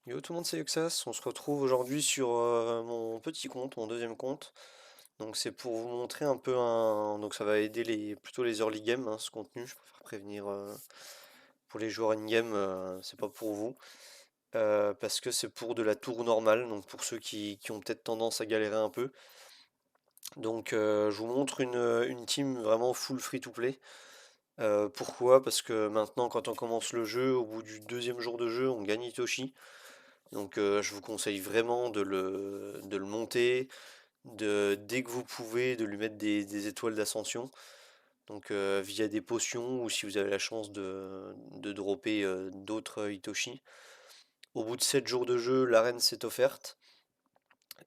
Yo tout le monde, c'est Yuxas. On se retrouve aujourd'hui sur mon petit compte, mon deuxième compte. Donc c'est pour vous montrer un peu un. Donc ça va aider plutôt les early game, hein, ce contenu. Je préfère prévenir pour les joueurs in-game, c'est pas pour vous. Parce que c'est pour de la tour normale, donc pour ceux qui ont peut-être tendance à galérer un peu. Donc je vous montre une team vraiment full free-to-play. Pourquoi? Parce que maintenant quand on commence le jeu, au bout du deuxième jour de jeu, on gagne Itoshi. Donc je vous conseille vraiment de le monter, dès que vous pouvez, de lui mettre des étoiles d'ascension. Donc via des potions ou si vous avez la chance de dropper d'autres Hitoshi. Au bout de 7 jours de jeu, l'arène s'est offerte.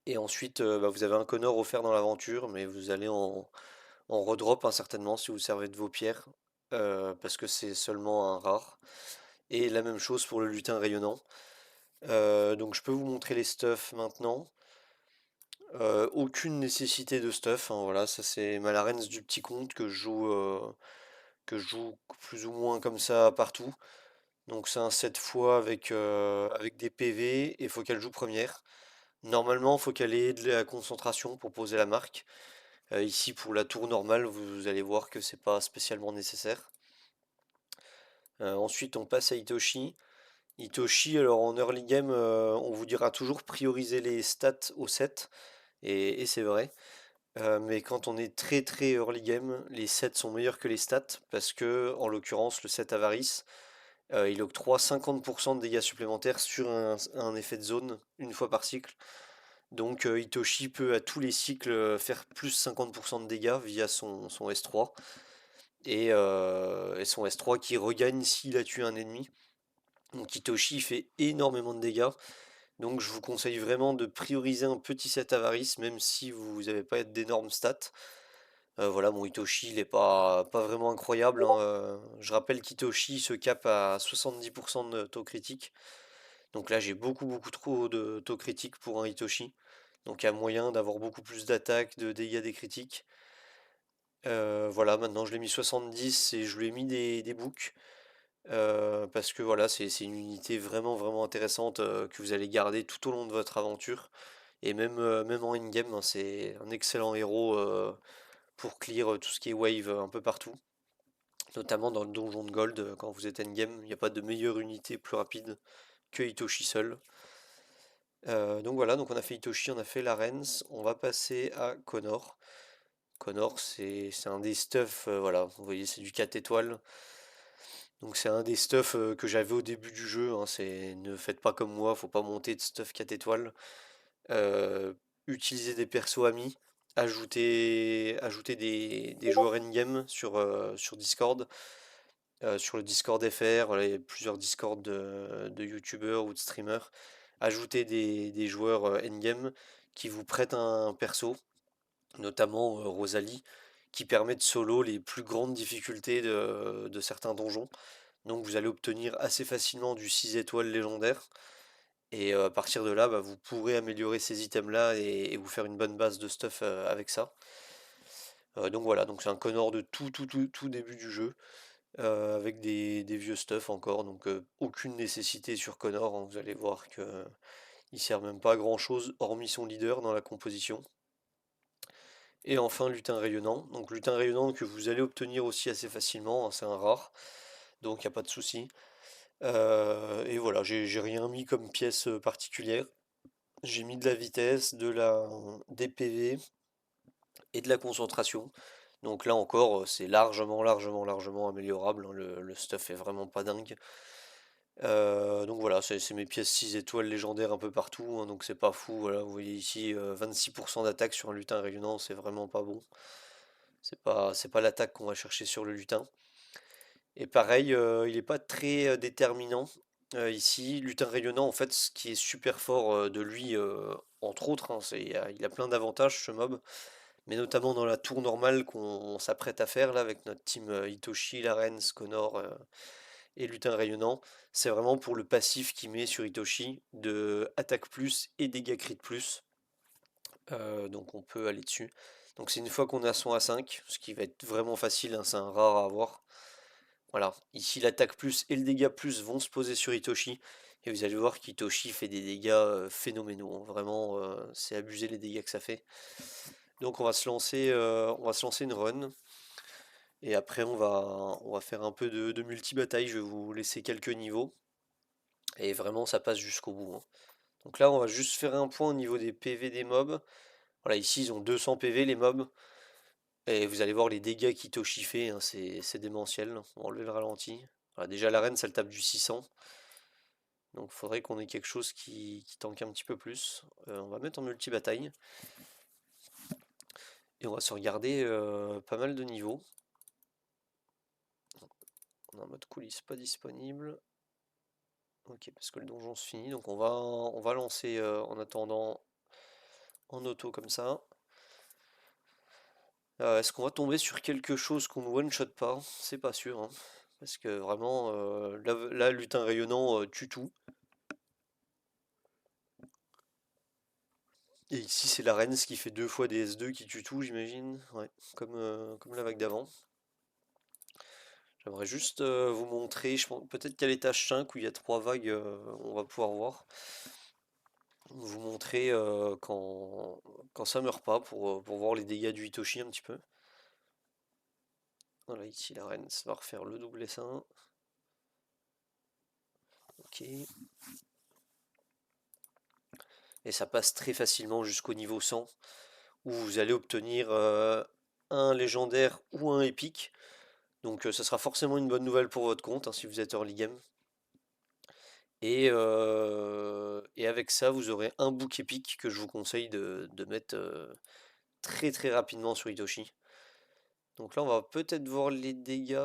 Et ensuite, bah, vous avez un Connor offert dans l'aventure, mais vous allez en redrop certainement si vous servez de vos pierres. Parce que c'est seulement un rare. Et la même chose pour le lutin rayonnant. Donc je peux vous montrer les stuffs maintenant. Aucune nécessité de stuff, hein, voilà, ça c'est ma Larens du petit compte que je joue plus ou moins comme ça partout. Donc c'est un 7 fois avec des PV et il faut qu'elle joue première. Normalement, il faut qu'elle ait de la concentration pour poser la marque. Ici, pour la tour normale, vous allez voir que c'est pas spécialement nécessaire. Ensuite, on passe à Itoshi. Itoshi, alors en early game, on vous dira toujours prioriser les stats au 7, et c'est vrai. Mais quand on est très très early game, les sets sont meilleurs que les stats parce que, en l'occurrence, le set Avarice, il octroie 50% de dégâts supplémentaires sur un effet de zone une fois par cycle. Donc Itoshi peut à tous les cycles faire plus 50% de dégâts via son S3 et son S3 qui regagne s'il a tué un ennemi. Donc Itoshi fait énormément de dégâts. Donc je vous conseille vraiment de prioriser un petit set Avarice même si vous n'avez pas d'énormes stats. Voilà, mon Hitoshi, il est pas vraiment incroyable, hein, je rappelle qu'Hitoshi se cap à 70% de taux critique. Donc là, j'ai beaucoup, beaucoup trop de taux critique pour un Hitoshi. Donc il y a moyen d'avoir beaucoup plus d'attaques, de dégâts des critiques. Voilà, maintenant je l'ai mis 70 et je lui ai mis des boucs. Parce que voilà, c'est une unité vraiment, vraiment intéressante que vous allez garder tout au long de votre aventure. Et même en in-game, hein, c'est un excellent héros pour clear tout ce qui est wave un peu partout. Notamment dans le donjon de Gold, quand vous êtes endgame, il n'y a pas de meilleure unité plus rapide que Hitoshi seul. Donc voilà, donc on a fait Hitoshi, on a fait Larens, on va passer à Connor. Connor, c'est un des stuffs, voilà, vous voyez, c'est du 4 étoiles. Donc c'est un des stuffs que j'avais au début du jeu, hein, ne faites pas comme moi, faut pas monter de stuff 4 étoiles. Euh, Utilisez des persos amis, ajoutez des joueurs endgame sur Discord. Sur le Discord FR, voilà, il y a plusieurs Discord de YouTubeurs ou de streamers. Ajoutez des joueurs endgame qui vous prêtent un perso, notamment Rosalie, qui permet de solo les plus grandes difficultés de certains donjons. Donc vous allez obtenir assez facilement du 6 étoiles légendaire. Et à partir de là, bah, vous pourrez améliorer ces items-là et vous faire une bonne base de stuff avec ça. Donc voilà, donc c'est un Connor de tout début du jeu avec des vieux stuff encore, donc aucune nécessité sur Connor, hein, vous allez voir que il sert même pas à grand chose hormis son leader dans la composition. Et enfin lutin rayonnant, donc lutin rayonnant que vous allez obtenir aussi assez facilement, hein, c'est un rare, donc il n'y a pas de souci. Et voilà, j'ai rien mis comme pièce particulière, j'ai mis de la vitesse, des PV et de la concentration. Donc là encore, c'est largement améliorable, hein, le stuff est vraiment pas dingue. Donc voilà, c'est mes pièces 6 étoiles légendaires un peu partout, hein, donc c'est pas fou. Voilà, vous voyez ici 26% d'attaque sur un lutin rayonnant, c'est vraiment pas bon. C'est pas l'attaque qu'on va chercher sur le lutin. Et pareil, il est pas très déterminant. Ici, lutin rayonnant, en fait, ce qui est super fort de lui, entre autres, hein, il a plein d'avantages ce mob, mais notamment dans la tour normale qu'on s'apprête à faire là avec notre team Hitoshi, Larens, Connor et lutin rayonnant, c'est vraiment pour le passif qu'il met sur Hitoshi de attaque plus et dégâts crit plus. Donc on peut aller dessus. Donc c'est une fois qu'on a son A5, ce qui va être vraiment facile, hein, c'est un rare à avoir. Voilà, ici l'attaque plus et le dégât plus vont se poser sur Hitoshi. Et vous allez voir qu'Itoshi fait des dégâts phénoménaux, hein. Vraiment, c'est abusé les dégâts que ça fait. Donc on va se lancer une run. Et après on va faire un peu de multi-bataille. Je vais vous laisser quelques niveaux. Et vraiment ça passe jusqu'au bout, hein. Donc là on va juste faire un point au niveau des PV des mobs. Voilà, ici ils ont 200 PV les mobs. Et vous allez voir les dégâts qu'Itoshi fait, hein, c'est démentiel. On va enlever le ralenti. Voilà, déjà l'arène ça le tape du 600. Donc il faudrait qu'on ait quelque chose qui tank un petit peu plus. On va mettre en multi-bataille. Et on va se regarder pas mal de niveaux. On a un mode coulisse pas disponible. Ok, parce que le donjon se finit. Donc on va lancer en attendant en auto comme ça. Est-ce qu'on va tomber sur quelque chose qu'on ne one-shot pas? C'est pas sûr, hein. Parce que vraiment, là, lutin rayonnant tue tout. Et ici, c'est la reine, ce qui fait 2 fois des S2 qui tue tout, j'imagine. Ouais, comme la vague d'avant. J'aimerais juste vous montrer, je pense peut-être qu'à l'étage 5 où il y a 3 vagues, on va pouvoir voir. Vous montrer quand ça meurt pas pour voir les dégâts du Hitoshi un petit peu. Voilà, ici la reine, ça va refaire le double essaim. Ok. Et ça passe très facilement jusqu'au niveau 100, où vous allez obtenir un légendaire ou un épique. Donc ça sera forcément une bonne nouvelle pour votre compte, hein, si vous êtes early game. Et avec ça, vous aurez un book épique que je vous conseille de mettre très très rapidement sur Hitoshi. Donc là, on va peut-être voir les dégâts.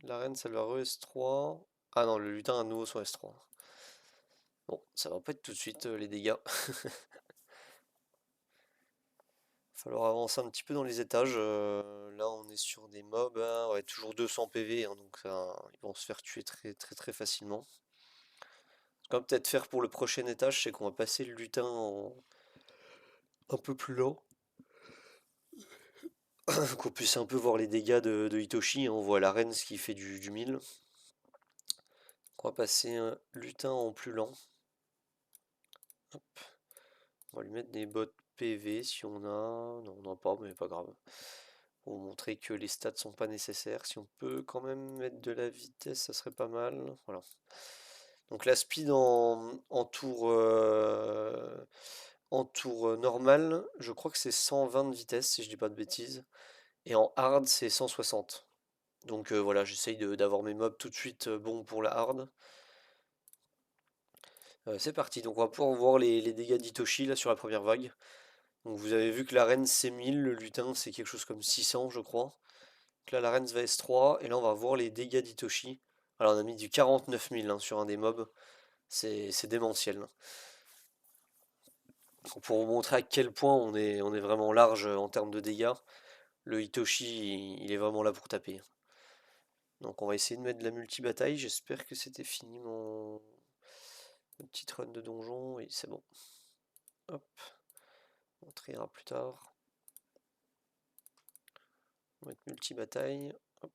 La reine, ça va re-S3. Ah non, le lutin à nouveau sur S3. Bon, ça va pas être tout de suite les dégâts. Il va falloir avancer un petit peu dans les étages. Là, on est sur des mobs, hein, ouais, toujours 200 PV, hein, donc ils vont se faire tuer très très très facilement. Ce qu'on va peut-être faire pour le prochain étage, c'est qu'on va passer le lutin un peu plus lent. Qu'on puisse un peu voir les dégâts de Hitoshi, hein. On voit la reine ce qui fait du 1000. On va passer un lutin en plus lent. Hop. On va lui mettre des bottes PV si on a. Non, on n'en a pas, mais pas grave. Pour vous montrer que les stats sont pas nécessaires. Si on peut quand même mettre de la vitesse, ça serait pas mal. Voilà. Donc la speed en tour normal, je crois que c'est 120 de vitesse si je dis pas de bêtises. Et en hard, c'est 160. Donc voilà, j'essaye d'avoir mes mobs tout de suite bons pour la hard. C'est parti, donc on va pouvoir voir les dégâts d'Hitoshi là sur la première vague. Donc vous avez vu que la reine c'est 1000, le lutin c'est quelque chose comme 600 je crois. Donc là la reine va S3 et là on va voir les dégâts d'Hitoshi. Alors on a mis du 49 000 hein, sur un des mobs, c'est démentiel, hein. Donc, pour vous montrer à quel point on est vraiment large en termes de dégâts, le Hitoshi il est vraiment là pour taper. Donc on va essayer de mettre de la multi-bataille, j'espère que c'était fini mon petite run de donjon, oui c'est bon. Hop, on triera plus tard. On va mettre multi-bataille, hop,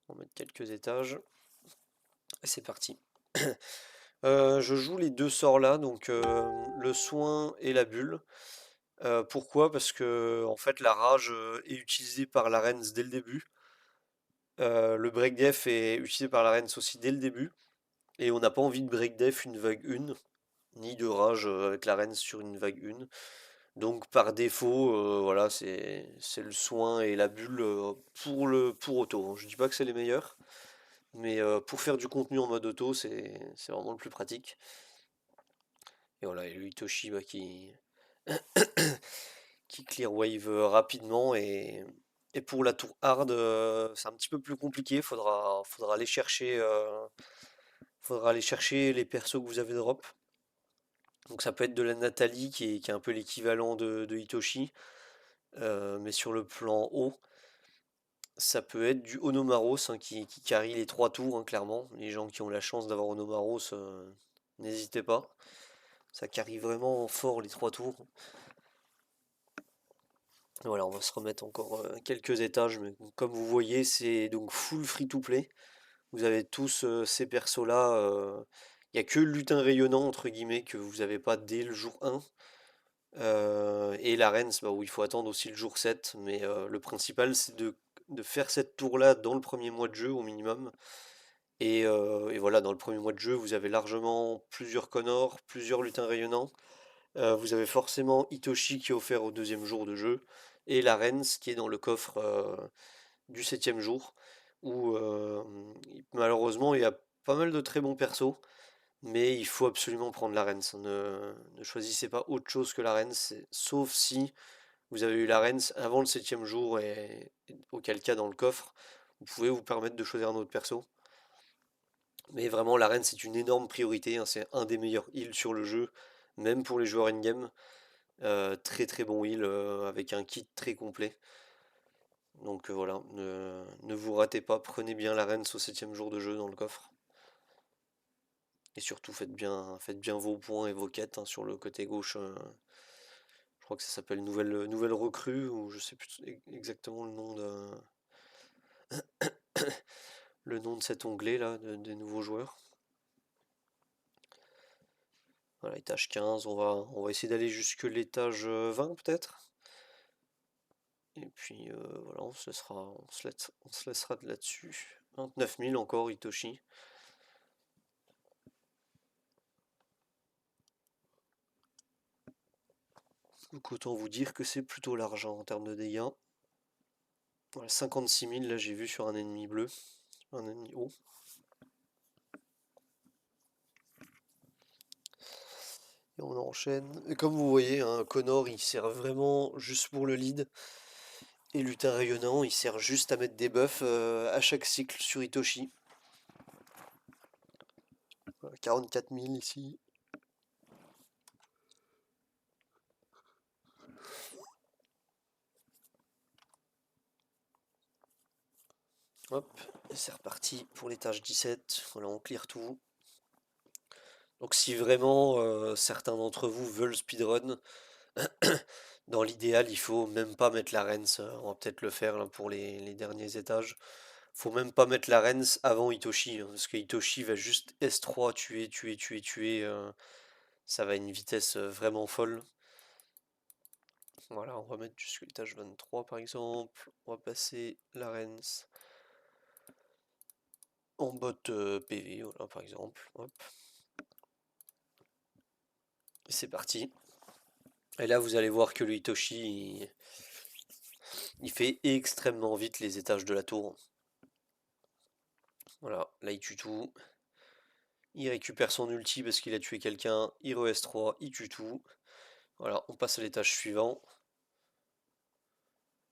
on va mettre quelques étages, et c'est parti. Je joue les deux sorts là, donc le soin et la bulle. Pourquoi? Parce que en fait la rage est utilisée par la reine dès le début. Le break def est utilisé par la reine aussi dès le début. Et on n'a pas envie de break def une vague 1, ni de rage avec la reine sur une vague 1. Donc par défaut, voilà, c'est le soin et la bulle pour auto, hein. Je dis pas que c'est les meilleurs, mais pour faire du contenu en mode auto, c'est vraiment le plus pratique. Et voilà, et le Hitoshi bah, qui clear wave rapidement et pour la tour hard, c'est un petit peu plus compliqué. Faudra aller chercher les persos que vous avez drop. Donc ça peut être de la Nathalie qui est un peu l'équivalent de Hitoshi, mais sur le plan haut. Ça peut être du Onomaros hein, qui carry les 3 tours, hein, clairement. Les gens qui ont la chance d'avoir Onomaros, n'hésitez pas. Ça carry vraiment fort les 3 tours. Voilà, on va se remettre encore quelques étages, mais comme vous voyez, c'est donc full free to play. Vous avez tous ces persos là Il n'y a que le lutin rayonnant, entre guillemets, que vous n'avez pas dès le jour 1. Et la reine, bah, où il faut attendre aussi le jour 7. Mais le principal, c'est de faire cette tour-là dans le premier mois de jeu au minimum. Et voilà, dans le premier mois de jeu, vous avez largement plusieurs Connors, plusieurs lutins rayonnants. Vous avez forcément Itoshi qui est offert au deuxième jour de jeu. Et la reine, qui est dans le coffre du septième jour. Où malheureusement, il y a pas mal de très bons persos. Mais il faut absolument prendre la reine. Ne choisissez pas autre chose que la reine, sauf si vous avez eu la reine avant le septième jour et auquel cas dans le coffre, vous pouvez vous permettre de choisir un autre perso. Mais vraiment, la reine c'est une énorme priorité, hein, c'est un des meilleurs heals sur le jeu, même pour les joueurs in-game. Très très bon heal avec un kit très complet. Donc voilà, ne vous ratez pas, prenez bien la reine au septième jour de jeu dans le coffre. Et surtout faites bien vos points et vos quêtes hein, sur le côté gauche. Je crois que ça s'appelle nouvelle recrue, ou je sais plus exactement le nom de cet onglet là, des nouveaux joueurs. Voilà, étage 15, on va essayer d'aller jusque l'étage 20 peut-être. Et puis voilà, on se laissera de là-dessus. 29 000 encore, Itoshi. Donc autant vous dire que c'est plutôt l'argent en termes de dégâts. Voilà, 56 000 là j'ai vu sur un ennemi bleu, un ennemi haut. Et on enchaîne. Et comme vous voyez, hein, Connor il sert vraiment juste pour le lead. Et lutin rayonnant il sert juste à mettre des buffs à chaque cycle sur Itoshi. Voilà, 44 000 ici. Hop, et c'est reparti pour l'étage 17. Voilà, on clear tout. Donc si vraiment certains d'entre vous veulent speedrun, dans l'idéal il faut même pas mettre la Rens, on va peut-être le faire là, pour les derniers étages. Faut même pas mettre la Rens avant Itoshi, hein, parce que Itoshi va juste S3 tuer, tuer, tuer, tuer. Ça va à une vitesse vraiment folle. Voilà, on va mettre jusqu'à l'étage 23 par exemple. On va passer la Rens en bot PV, voilà, par exemple. Hop. Et c'est parti. Et là, vous allez voir que le Hitoshi, il fait extrêmement vite les étages de la tour. Voilà, là il tue tout. Il récupère son ulti parce qu'il a tué quelqu'un. Il re S3, il tue tout. Voilà, on passe à l'étage suivant.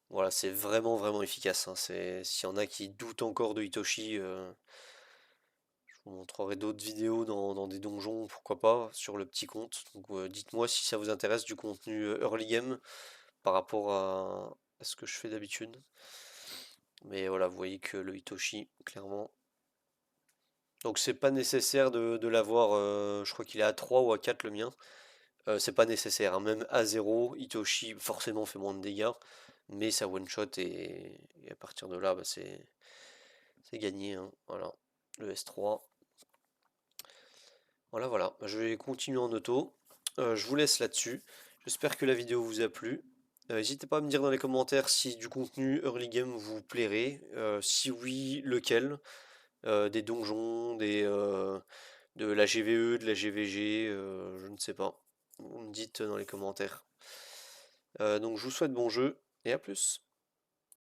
Voilà, c'est vraiment vraiment efficace, hein. S'il y en a qui doutent encore de Hitoshi, je vous montrerai d'autres vidéos dans des donjons, pourquoi pas, sur le petit compte. Donc dites-moi si ça vous intéresse du contenu early game par rapport à ce que je fais d'habitude. Mais voilà, vous voyez que le Hitoshi, clairement. Donc c'est pas nécessaire de l'avoir, je crois qu'il est à 3 ou à 4 le mien. C'est pas nécessaire, hein. Même à 0, Hitoshi forcément fait moins de dégâts, mais ça one shot et à partir de là, bah, c'est gagné, hein. Voilà, le S3. Voilà, voilà. Je vais continuer en auto. Je vous laisse là-dessus. J'espère que la vidéo vous a plu. N'hésitez pas à me dire dans les commentaires si du contenu early game vous plairait. Si oui, lequel. Des donjons, de la GVE, de la GVG, je ne sais pas. Vous me dites dans les commentaires. Donc je vous souhaite bon jeu et à plus.